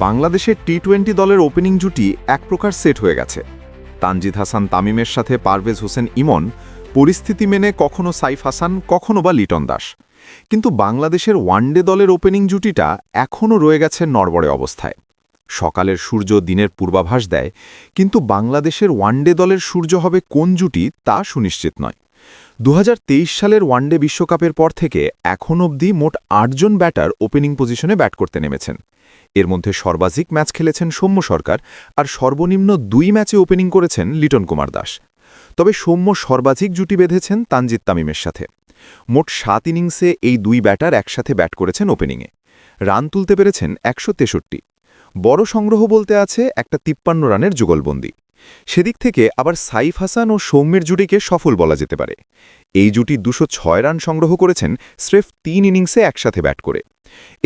বাংলাদেশের টি-20 দলের ওপেনিং জুটি এক প্রকার সেট হয়ে গেছে। তানজিদ হাসান তামিমের সাথে পারভেজ হোসেন ইমন, পরিস্থিতি মেনে কখনো সাইফ হাসান, কখনো বা লিটন দাস। কিন্তু বাংলাদেশের ওয়ানডে দলের ওপেনিং জুটিটা এখনও রয়ে গেছে নড়বড়ে অবস্থায়। সকালের সূর্য দিনের পূর্বাভাস দেয়, কিন্তু বাংলাদেশের ওয়ানডে দলের সূর্য হবে কোন জুটি তা সুনিশ্চিত নয়। 2023 সালের ওয়ানডে বিশ্বকাপের পর থেকে এখন অবধি মোট 8 জন ব্যাটার ওপেনিং পজিশনে ব্যাট করতে নেমেছেন। এর মধ্যে সর্বাধিক ম্যাচ খেলেছেন সৌম্য সরকার, আর সর্বনিম্ন 2 ম্যাচে ওপেনিং করেছেন লিটন কুমার দাস। তবে সৌম্য সর্বাধিক জুটি বেঁধেছেন তানজিদ তামিমের সাথে। মোট 7 ইনিংসে এই 2 ব্যাটার একসাথে ব্যাট করেছেন ওপেনিংয়ে। রান তুলতে পেরেছেন 163। বড় সংগ্রহ বলতে আছে একটা 53 রানের যুগলবন্দি। সেদিক থেকে আবার সাইফ হাসান ও সৌম্যের জুটিকে সফল বলা যেতে পারে। এই জুটি 206 রান সংগ্রহ করেছেন স্রেফ 3 ইনিংসে একসাথে ব্যাট করে।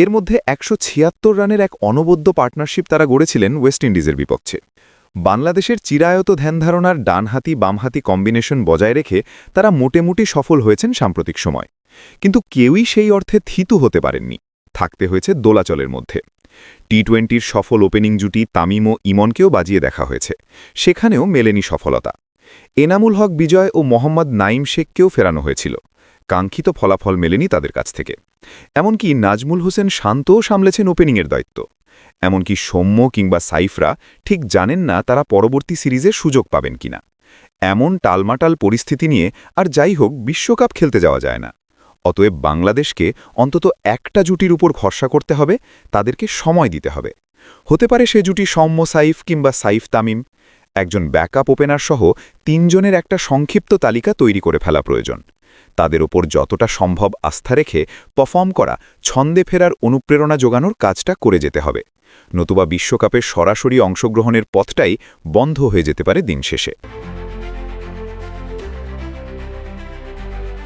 এর মধ্যে 176 রানের এক অনবদ্য পার্টনারশিপ তারা গড়েছিলেন ওয়েস্ট ইন্ডিজের বিপক্ষে। বাংলাদেশের চিরায়ত ধ্যানধারণার ডানহাতি বামহাতি কম্বিনেশন বজায় রেখে তারা মোটামুটি সফল হয়েছেন সাম্প্রতিক সময়। কিন্তু কেউই সেই অর্থে থিতু হতে পারেননি, থাকতে হয়েছে দোলাচলের মধ্যে। টি-20-র সফল ওপেনিং জুটি তামিম ও ইমনকেও বাজিয়ে দেখা হয়েছে, সেখানেও মেলেনি সফলতা। এনামুল হক বিজয় ও মোহাম্মদ নাইম শেখকেও ফেরানো হয়েছিল, কাঙ্ক্ষিত ফলাফল মেলেনি তাদের কাছ থেকে। এমনকি নাজমুল হোসেন শান্তও সামলেছেন ওপেনিংয়ের দায়িত্ব। এমনকি সৌম্য কিংবা সাইফরা ঠিক জানেন না তারা পরবর্তী সিরিজে সুযোগ পাবেন কিনা। এমন টালমাটাল পরিস্থিতি নিয়ে আর যাই হোক বিশ্বকাপ খেলতে যাওয়া যায় না। অতএব বাংলাদেশকে অন্তত একটা জুটির উপর ভরসা করতে হবে, তাদেরকে সময় দিতে হবে। হতে পারে সে জুটি সৌম্য সাইফ কিংবা সাইফ তামিম। একজন ব্যাকআপ ওপেনার সহ 3 জনের একটা সংক্ষিপ্ত তালিকা তৈরি করে ফেলা প্রয়োজন। তাদের ওপর যতটা সম্ভব আস্থা রেখে পারফর্ম করা, ছন্দে ফেরার অনুপ্রেরণা যোগানোর কাজটা করে যেতে হবে। নতুবা বিশ্বকাপে সরাসরি অংশগ্রহণের পথটাই বন্ধ হয়ে যেতে পারে দিন শেষে।